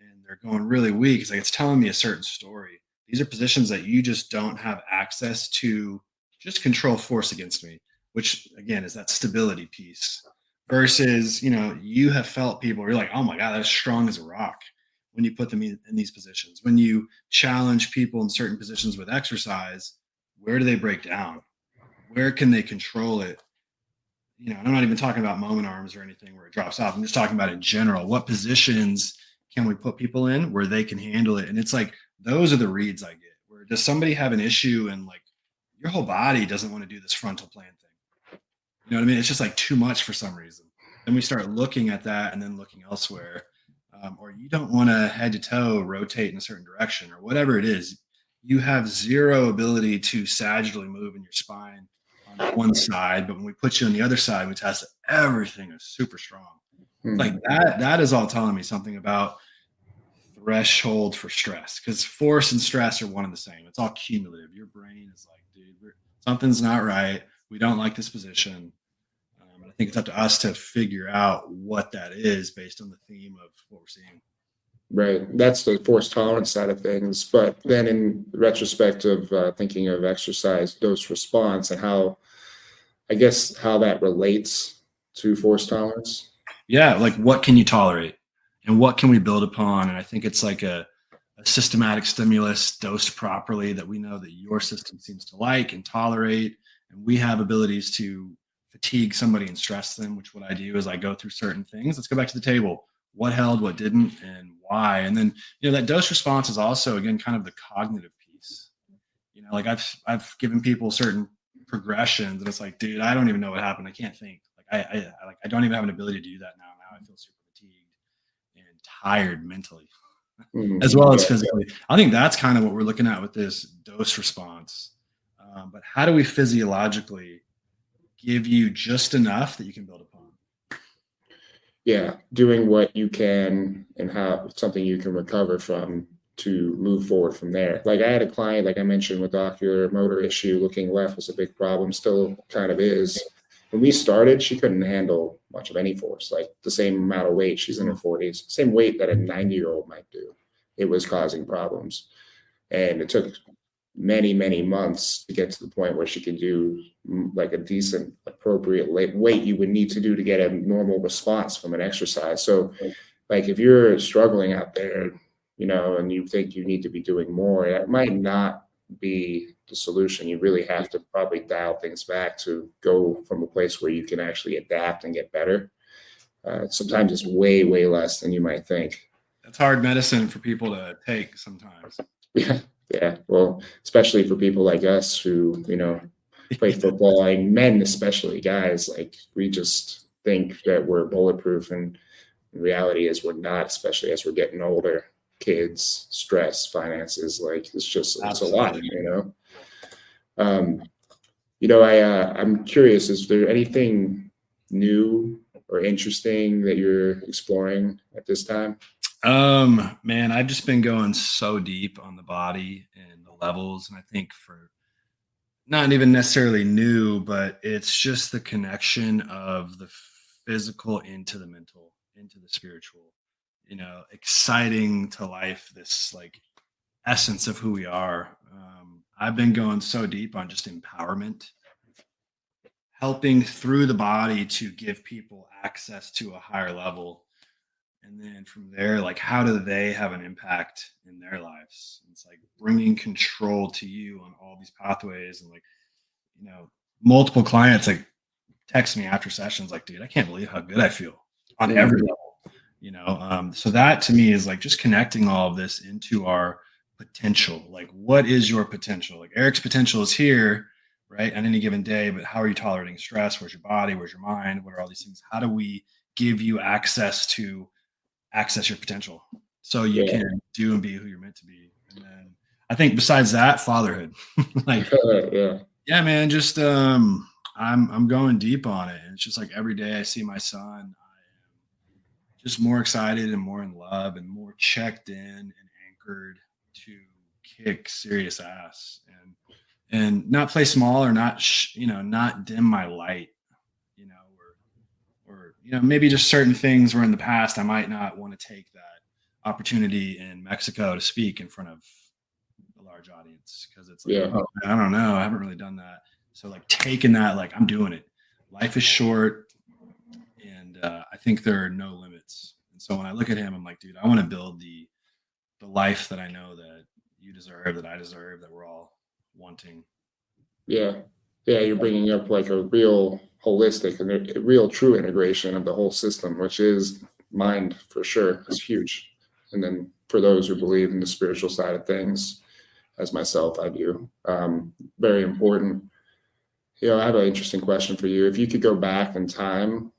and they're going really weak, it's like, it's telling me a certain story. These are positions that you just don't have access to just control force against me, which again is that stability piece. Versus, you have felt people where you're like, oh my God, that's strong as a rock when you put them in these positions. When you challenge people in certain positions with exercise, where do they break down? Where can they control it? And I'm not even talking about moment arms or anything where it drops off. I'm just talking about in general. What positions can we put people in where they can handle it? And it's like, those are the reads I get. Where does somebody have an issue and, like, your whole body doesn't want to do this frontal plane thing? You know what I mean? It's just like too much for some reason. Then we start looking at that and then looking elsewhere. Or you don't want to head to toe rotate in a certain direction or whatever it is. You have zero ability to sagittally move in your spine on one side, but when we put you on the other side, we test everything is super strong. Hmm. Like that is all telling me something about threshold for stress, because force and stress are one and the same. It's all cumulative. Your brain is like, dude, something's not right. We don't like this position. I think it's up to us to figure out what that is based on the theme of what we're seeing. Right. That's the force tolerance side of things. But then in retrospect of thinking of exercise dose response and how, I guess, how that relates to force tolerance. Yeah, like what can you tolerate and what can we build upon? And I think it's like a systematic stimulus dosed properly that we know that your system seems to like and tolerate. And we have abilities to fatigue somebody and stress them, which what I do is I go through certain things. Let's go back to the table. What held, what didn't, and why. And then, that dose response is also, again, kind of the cognitive piece. Like I've given people certain progressions and it's like, dude, I don't even know what happened. I can't think. Like I don't even have an ability to do that now. Now I feel super fatigued and tired mentally as well as Yeah. physically. I think that's kind of what we're looking at with this dose response. But how do we physiologically give you just enough that you can build upon? Yeah, doing what you can and how something you can recover from to move forward from there. Like I had a client, like I mentioned, with ocular motor issue, looking left was a big problem, still kind of is. When we started, she couldn't handle much of any force, like the same amount of weight. She's in her 40s, same weight that a 90-year-old might do. It was causing problems. And it took many, many months to get to the point where she could do like a decent, appropriate weight you would need to do to get a normal response from an exercise. So, like, if you're struggling out there, and you think you need to be doing more, that might not be the solution. You really have to probably dial things back to go from a place where you can actually adapt and get better. Sometimes it's way, way less than you might think. That's hard medicine for people to take sometimes. Yeah, yeah. Well, especially for people like us who, play football, like men, especially guys, like we just think that we're bulletproof, and the reality is we're not, especially as we're getting older. Kids, stress, finances, like it's a lot, Um, I'm curious, is there anything new or interesting that you're exploring at this time? Man, I've just been going so deep on the body and the levels. And I think for not even necessarily new, but it's just the connection of the physical into the mental, into the spiritual, exciting to life, this like essence of who we are. I've been going so deep on just empowerment, helping through the body to give people access to a higher level. And then from there, like, how do they have an impact in their lives? It's like bringing control to you on all these pathways. And like, you know, multiple clients like text me after sessions like, dude, I can't believe how good I feel on every level. So that to me is like just connecting all of this into our potential. Like, what is your potential? Like, Eric's potential is here, right, on any given day, but how are you tolerating stress? Where's your body? Where's your mind? What are all these things? How do we give you access to access your potential so you Yeah. can do and be who you're meant to be? And then I think besides that, fatherhood. Like, Yeah. man, just I'm going deep on it. And it's just like every day I see my son, I am just more excited and more in love and more checked in and anchored to kick serious ass and not play small or not not dim my light, or maybe just certain things where in the past I might not want to take that opportunity in Mexico to speak in front of a large audience because it's like, Yeah. oh, I don't know, I haven't really done that. So like taking that, like, I'm doing it. Life is short, and I think there are no limits. And so when I look at him, I'm like, dude, I want to build the life that I know that you deserve, that I deserve, that we're all wanting. Yeah. Yeah. You're bringing up like a real holistic and a real true integration of the whole system, which is mind for sure. It's huge. And then for those who believe in the spiritual side of things, as myself, I do. Very important. I have an interesting question for you. If you could go back in time,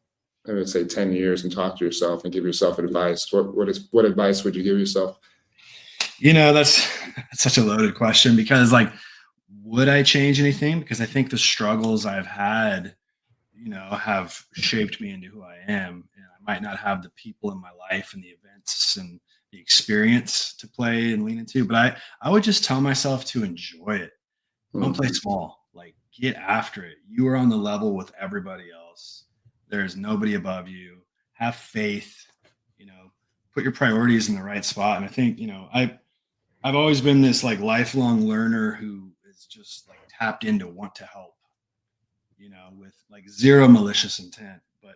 I would say 10 years, and talk to yourself and give yourself advice, what advice would you give yourself? That's such a loaded question because, like, would I change anything? Because I think the struggles I've had, have shaped me into who I am. And I might not have the people in my life and the events and the experience to play and lean into, but I would just tell myself to enjoy it. Don't play small. Like, get after it. You are on the level with everybody else. There's nobody above you. Have faith. You know, put your priorities in the right spot. And I think, I've always been this like lifelong learner who is just like tapped into want to help, with like zero malicious intent. But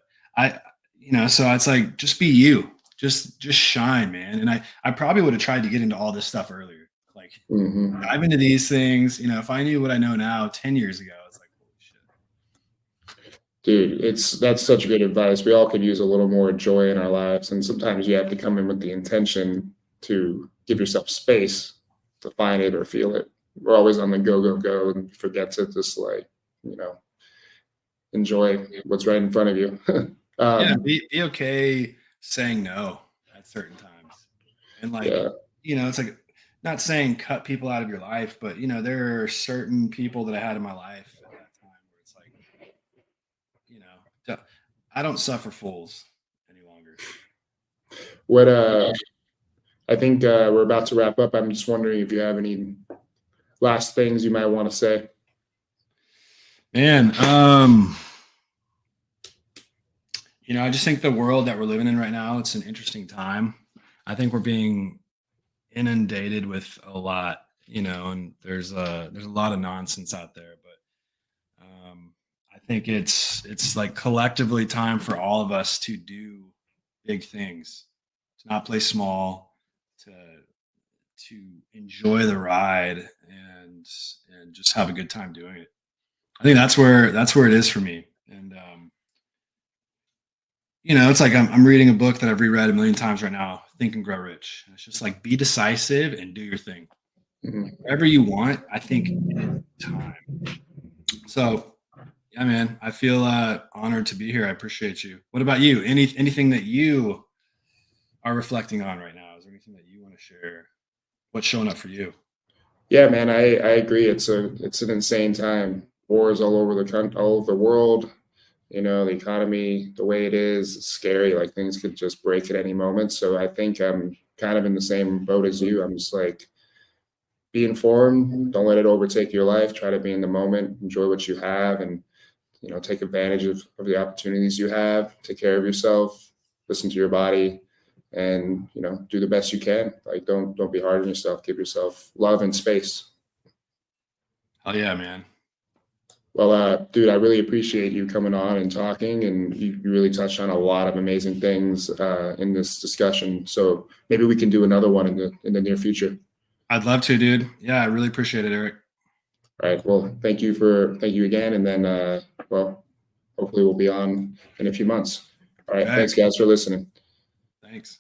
so it's like, just be you, just shine, man. And I probably would have tried to get into all this stuff earlier. Like dive into these things. If I knew what I know now 10 years ago, it's like, holy shit. Dude, that's such good advice. We all could use a little more joy in our lives, and sometimes you have to come in with the intention to give yourself space to find it or feel it. We're always on the go, go, go, and forget to just like, enjoy what's right in front of you. Yeah, be okay saying no at certain times. And like, it's like not saying cut people out of your life, but there are certain people that I had in my life at that time where it's like, I don't suffer fools any longer. What I think we're about to wrap up. I'm just wondering if you have any last things you might want to say. Man, I just think the world that we're living in right now, it's an interesting time. I think we're being inundated with a lot, and there's a lot of nonsense out there, but I think it's like collectively time for all of us to do big things, to not play small, to enjoy the ride and just have a good time doing it. I think that's where it is for me. And it's like I'm reading a book that I've reread a million times right now, Think and Grow Rich. And it's just like, be decisive and do your thing. Like, whatever you want, I think it's time. So yeah, man, I feel honored to be here. I appreciate you. What about you? Anything that you are reflecting on right now? Is there anything that you want to share? What's showing up for you? Yeah, man, I agree. It's an insane time. Wars all over all over the world. The economy, the way it is, it's scary. Like things could just break at any moment. So I think I'm kind of in the same boat as you. I'm just like, be informed. Don't let it overtake your life. Try to be in the moment. Enjoy what you have, and take advantage of the opportunities you have. Take care of yourself. Listen to your body, and do the best you can. Like don't be hard on yourself. Give yourself love and space. Oh yeah, man. Well, dude, I really appreciate you coming on and talking, and you really touched on a lot of amazing things in this discussion. So maybe we can do another one in the near future. I'd love to, dude. Yeah, I really appreciate it, Eric. All right. Well, thank you again, and then hopefully we'll be on in a few months. All right. Okay. Thanks, guys, for listening. Thanks.